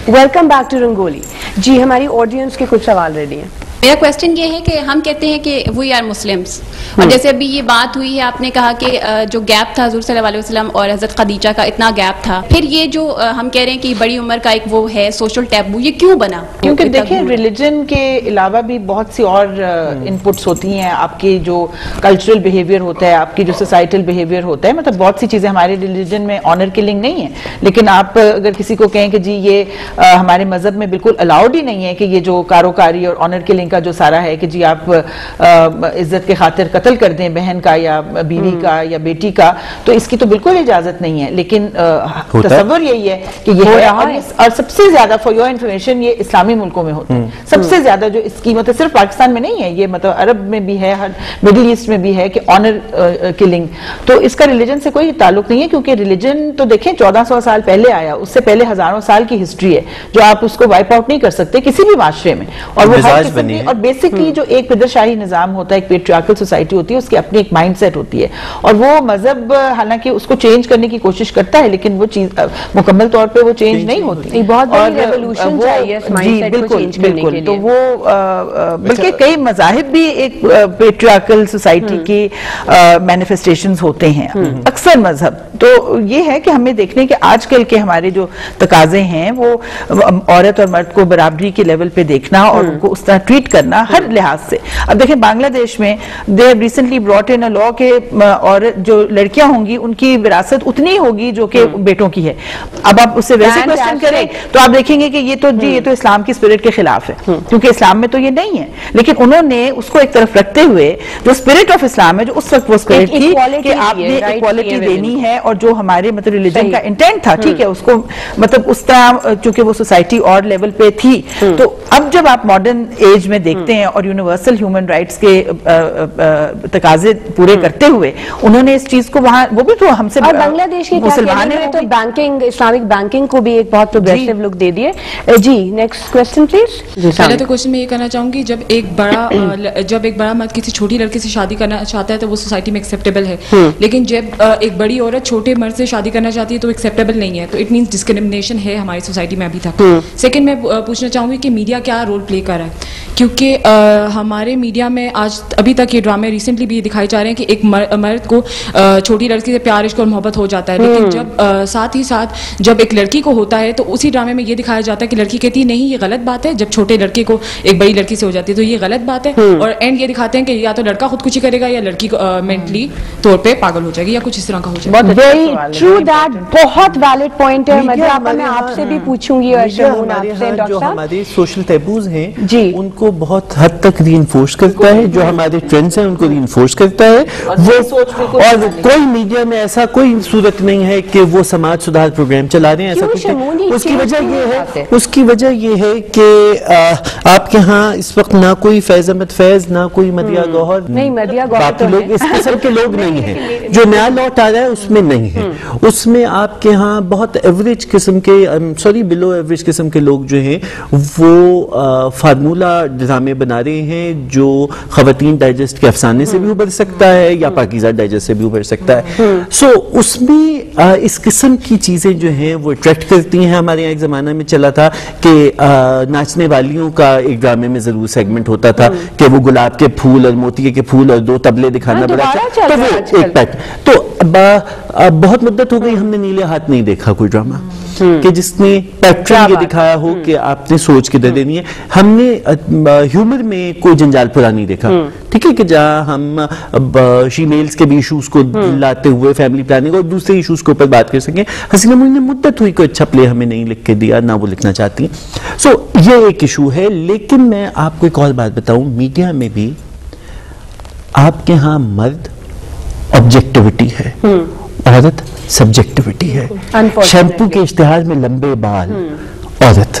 Welcome back to Rangoli. جی ہماری audience کے کچھ سوال ریڈی ہیں. میرا کوشچن یہ ہے کہ ہم کہتے ہیں کہ وی آر مسلمس، اور جیسے ابھی یہ بات ہوئی ہے، آپ نے کہا کہ جو گیپ تھا حضور صلی اللہ علیہ وسلم اور حضرت خدیجہ کا، اتنا گیپ تھا، پھر یہ جو ہم کہہ رہے ہیں کہ بڑی عمر کا ایک وہ ہے سوشل ٹیبو، یہ کیوں بنا؟ کیونکہ دیکھیں ریلیجن کے علاوہ بھی بہت سی اور انپٹس ہوتی ہیں. آپ کی جو کلچرل بیہیویئر ہوتا ہے، آپ کی جو سوسائٹل بیہیویئر ہوتا ہے، مطلب بہت سی چیزیں ہمارے ریلیجن میں آنر کلنگ نہیں ہے. لیکن آپ اگر کسی کو کہیں کہ جی یہ ہمارے مذہب میں بالکل الاؤڈ ہی نہیں ہے کہ یہ جو کاروکاری اور آنر کلنگ کا جو سارا ہے کہ جی آپ عزت کے خاطر قتل کر دیں بہن کا یا بیوی کا یا بیٹی کا، تو اس کی تو بالکل اجازت نہیں ہے. لیکن تصور یہی ہے کہ یہ ہے. اور سب سے زیادہ فار یور انفارمیشن یہ اسلامی ملکوں میں ہوتا ہے. سب سے زیادہ جو اس کی مطلب صرف پاکستان میں نہیں ہے، یہ مطلب عرب میں بھی ہے، ہر مڈل ایسٹ میں بھی ہے کہ آنر کلنگ. تو اس کا ریلیجن سے کوئی تعلق نہیں ہے، کیونکہ ریلیجن تو دیکھیں 1400 سال پہلے آیا، اس سے پہلے ہزاروں سال کی ہسٹری ہے جو آپ اس کو وائپ آؤٹ نہیں کر سکتے کسی بھی معاشرے میں. اور وہ ہر قسم کی، اور بیسکلی جو ایک پدر شاہی نظام ہوتا ہے، ایک پیٹریارکل سوسائٹی ہوتی ہے، اس کی اپنی ایک مائنڈ سیٹ ہوتی ہے. اور وہ مذہب حالانکہ اس کو چینج کرنے کی کوشش کرتا ہے، لیکن وہ چیز مکمل طور پہ وہ چینج نہیں ہوتی. بہت بڑی ریولوشن چاہیے اس مائنڈ سیٹ کو چینج کرنے کے لیے. تو وہ بلکہ کئی مذاہب بھی ایک پیٹریارکل سوسائٹی کی مینیفیسٹیشنز ہوتے ہیں، اکثر مذہب. تو یہ ہے کہ ہمیں دیکھنے کہ آج کل کے ہمارے جو تقاضے ہیں وہ عورت اور مرد کو برابری کے لیول پہ دیکھنا اور ان کو اس طرح ٹریٹ کرنا ہر لحاظ سے. اب دیکھیں بنگلہ دیش میں they have recently brought in a law کہ عورت جو لڑکیاں ہوں گی ان کی وراثت اتنی ہوگی جو کہ بیٹوں کی ہے. اب آپ اس سے ویسے کوشچن کریں تو آپ دیکھیں گے کہ یہ تو جی یہ تو اسلام کی اسپرٹ کے خلاف ہے، کیونکہ اسلام میں تو یہ نہیں ہے. لیکن انہوں نے اس کو ایک طرف رکھتے ہوئے جو اسپرٹ آف اسلام ہے، جو اس وقت وہ اسپرٹ تھی کہ آپ نے ایکوالٹی دینی ہے، اور جو ہمارے مطلب ریلیجن کا انٹینٹ تھا، ٹھیک ہے، اس کو مطلب اس طرح چونکہ وہ سوسائٹی اور لیول پہ تھی. تو اب جب آپ ماڈرن ایج میں دیکھتے ہیں اور یونیورسل ہیومن رائٹس کے تقاضے پورے کرتے ہوئے انہوں نے اس چیز کو وہاں، وہ بھی تو ہم سے بنگلہ دیش کی تو بینکنگ، اسلامک بینکنگ کو بھی ایک بہت پروگریسو لک دے دیے. جی نیکسٹ کوسچن پلیز. پہلے تو کوشچن میں یہ کرنا چاہوں گی، جب ایک بڑا مرد کسی چھوٹی لڑکی سے شادی کرنا چاہتا ہے تو وہ سوسائٹی میں ایکسیپٹیبل ہے، لیکن جب ایک بڑی عورت چھوٹے مرد سے شادی کرنا چاہتی ہے تو ایکسیپٹیبل نہیں ہے. تو اٹ مینس ڈسکریمنیشن ہے ہماری سوسائٹی میں ابھی تک. سیکنڈ میں پوچھنا چاہوں گی کہ میڈیا کیا رول پلے کر رہا ہے، کیونکہ ہمارے میڈیا میں آج ابھی تک یہ ڈرامے ریسنٹلی بھی دکھائے جا رہے ہیں کہ ایک مرد کو چھوٹی لڑکی سے پیار، عشق اور محبت ہو جاتا ہے، لیکن جب ساتھ ہی ساتھ جب ایک لڑکی کو ہوتا ہے تو اسی ڈرامے میں یہ دکھایا جاتا ہے کہ لڑکی کہتی ہے نہیں یہ غلط بات ہے، جب چھوٹے لڑکے کو ایک بڑی لڑکی سے ہو جاتی ہے تو یہ غلط بات ہے. اور اینڈ یہ دکھاتے ہیں کہ یا تو لڑکا خودکشی کرے گا یا لڑکی مینٹلی طور پہ پاگل ہو جائے گی یا کچھ اس طرح کا ہو جائے گا. ویری ٹرو، دیٹ بہت ویلڈ پوائنٹ ہے. میں آپ سے بھی پوچھوں گی، جو ہمارے سوشل ٹیبوز ہیں ان کو بہت حد تک ری انفورس کرتا ہے، جو ہمارے ٹرینڈز ہیں ان کو ری انفورس کرتا ہے. اور کوئی میڈیا میں ایسا کوئی صورت نہیں ہے کہ وہ سماج سدھار پروگرام چلا رہے ہیں، ایسا کچھ نہیں. اس کی وجہ یہ ہے کہ آپ کے ہاں اس وقت نہ کوئی فیض احمد فیض، نہ کوئی مدیہ گوہر، باقی لوگ اس قسم کے لوگ نہیں ہیں. جو نیا لوٹ آ رہا ہے اس میں نہیں ہے. اس میں آپ کے ہاں بہت ایوریج قسم کے، بلو ایوریج قسم کے لوگ جو ہیں وہ فارمولہ ڈرامے بنا رہے ہیں جو خواتین ڈائجسٹ کے افسانے سے بھی ابھر سکتا ہے یا پاکیزہ ڈائجسٹ سے بھی ابھر سکتا ہے. سو اس میں اس قسم کی چیزیں جو ہیں وہ اٹریکٹ کرتی ہیں. ہمارے یہاں ایک زمانہ میں چلا تھا کہ ناچنے والیوں کا ایک ڈرامے میں ضرور سیگمنٹ ہوتا تھا کہ وہ گلاب کے پھول اور موتی کے پھول اور 2 طبلے دکھانا بڑا اچھا، تو وہ ایک پیٹ. تو بہت مدت ہو گئی ہم نے نیلے ہاتھ نہیں دیکھا کوئی ڈرامہ کہ جس نے پیٹرن یہ دکھایا ہو کہ آپ نے سوچ کے دے دینی ہے. ہم نے ہیومر میں کوئی جنجال پورا نہیں دیکھا، ٹھیک ہے، کہ جہاں ہم فیمیلز کے بھی ایشوز کو لاتے ہوئے فیملی پلاننگ اور دوسرے ایشوز کے اوپر بات کر سکیں. حسینہ معین نے مدت ہوئی کوئی اچھا پلے ہمیں نہیں لکھ کے دیا، نہ وہ لکھنا چاہتی. سو یہ ایک ایشو ہے. لیکن میں آپ کو ایک اور بات بتاؤں، میڈیا میں بھی آپ کے ہاں مرد آبجیکٹیوٹی ہے، عورت سبجیکٹیوٹی ہے. شیمپو کے اشتہار میں لمبے بال، عورت.